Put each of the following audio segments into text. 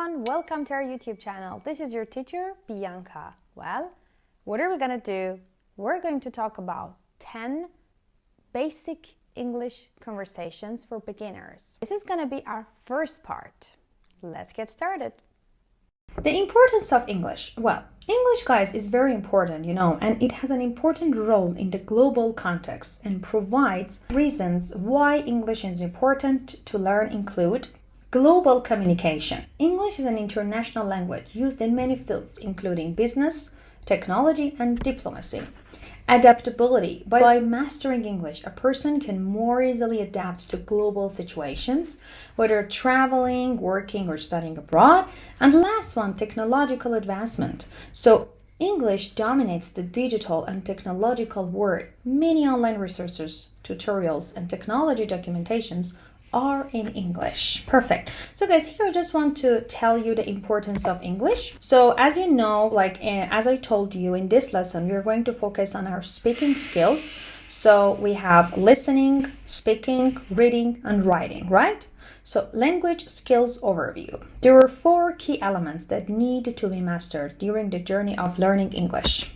everyone, welcome to our YouTube channel. This is your teacher, Bianca. Well, what are we going to do? We're going to talk about 10 basic English conversations for beginners. This is going to be our first part. Let's get started. The importance of English. Well, English, guys, is very important, and it has an important role in the global context and provides reasons why English is important to learn include global communication. English is an international language used in many fields, including business, technology, and diplomacy. Adaptability. By mastering English, a person can more easily adapt to global situations, whether traveling, working, or studying abroad. And the last one, technological advancement. So English dominates the digital and technological world. Many online resources, tutorials, and technology documentations are in English. Perfect. So guys, here I just want to tell you the importance of English. So as you know, as I told you in this lesson, we're going to focus on our speaking skills. So we have listening, speaking, reading, and writing, right? So language skills overview. There are 4 key elements that need to be mastered during the journey of learning English.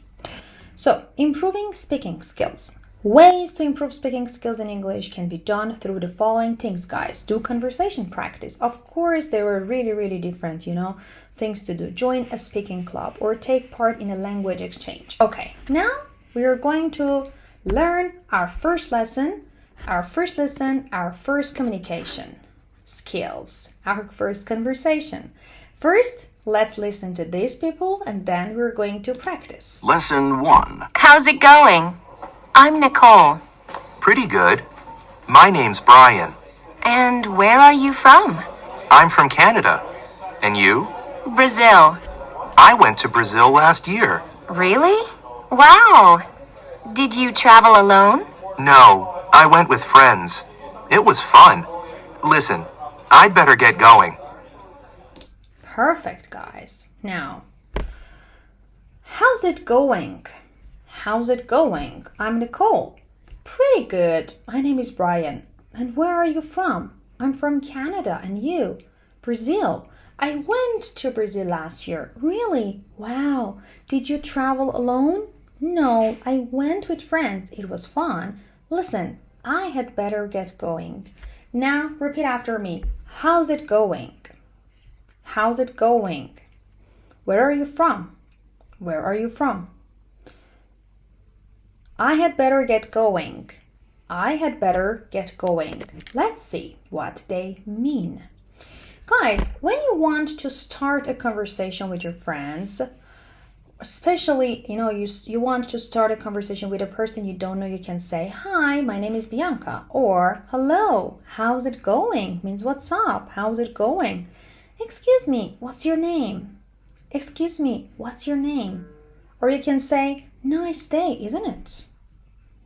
So improving speaking skills. Ways to improve speaking skills in English can be done through the following things, guys. Do conversation practice. Of course, there are really different, things to do. Join a speaking club or take part in a language exchange. Okay, now we are going to learn our first lesson, our first communication skills, our first conversation. First, let's listen to these people and then we're going to practice. Lesson 1. How's it going? I'm Nicole. Pretty good. My name's Brian. And where are you from? I'm from Canada. And you? Brazil. I went to Brazil last year. Really? Wow. Did you travel alone? No, I went with friends. It was fun. Listen, I'd better get going. Perfect, guys. Now, how's it going? How's it going? I'm Nicole. Pretty good. My name is Brian. And where are you from? I'm from Canada. And you? Brazil. I went to Brazil last year. Really? Wow. Did you travel alone? No, I went with friends. It was fun. Listen, I had better get going. Now repeat after me. How's it going? How's it going? Where are you from? Where are you from? I had better get going. I had better get going. Let's see what they mean. Guys, when you want to start a conversation with your friends, especially, you want to start a conversation with a person you don't know, you can say, "Hi, my name is Bianca," or "Hello, how's it going?" means what's up? How's it going? "Excuse me, what's your name?" "Excuse me, what's your name?" Or you can say, "Nice day, isn't it?"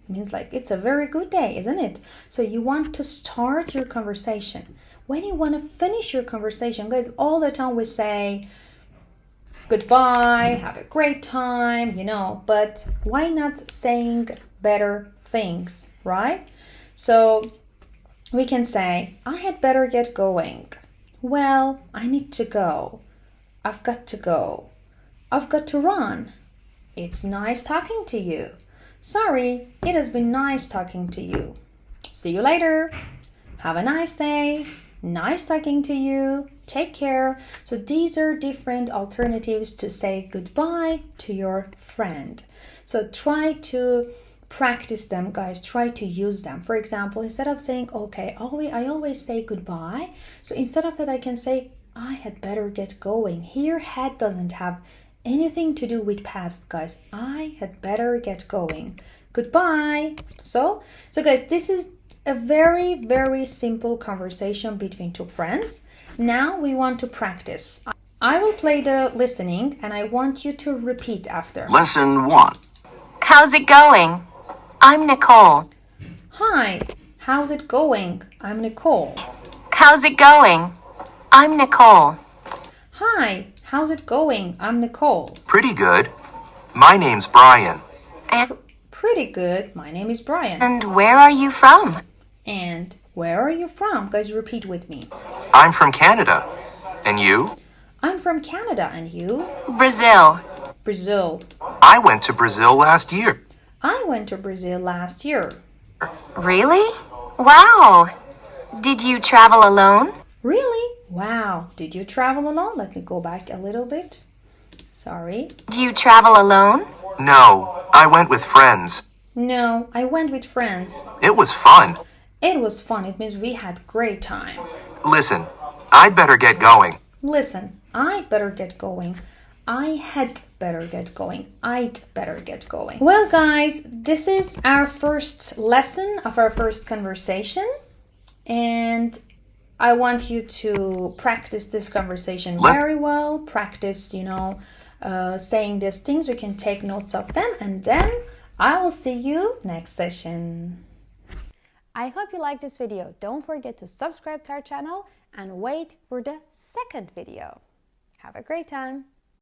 Means it's a very good day, isn't it? So you want to start your conversation. When you want to finish your conversation, guys, all the time we say goodbye, have a great time, but why not saying better things, right? So we can say, "I had better get going." "Well, I need to go." "I've got to go." "I've got to run." "It's nice talking to you." "Sorry, it has been nice talking to you." "See you later." "Have a nice day." "Nice talking to you." "Take care." So these are different alternatives to say goodbye to your friend. So try to practice them, guys. Try to use them. For example, instead of saying, "Okay, I always say goodbye." So instead of that, I can say, "I had better get going." Here, had doesn't have anything to do with past, guys. I had better get going. Goodbye. So guys, this is a very simple conversation between 2 friends. Now we want to practice. I will play the listening and I want you to repeat after. Lesson 1. How's it going? I'm Nicole. Hi, how's it going? I'm Nicole. How's it going? I'm Nicole. Hi, how's it going? I'm Nicole. Pretty good. My name's Brian. And Pretty good. My name is Brian. where are you from? And where are you from? Guys, repeat with me. I'm from Canada. And you? I'm from Canada, and you? Brazil. Brazil. I went to Brazil last year. I went to Brazil last year. Really? Wow. Did you travel alone? Really? Wow. Did you travel alone? Let me go back a little bit. Sorry. Did you travel alone? No, I went with friends. No, I went with friends. It was fun. It was fun. It means we had great time. Listen, I'd better get going. Listen, I'd better get going. I had better get going. I'd better get going. Well, guys, this is our first lesson of our first conversation. And I want you to practice this conversation very well. Practice, saying these things. You can take notes of them. And then I will see you next session. I hope you liked this video. Don't forget to subscribe to our channel and wait for the second video. Have a great time.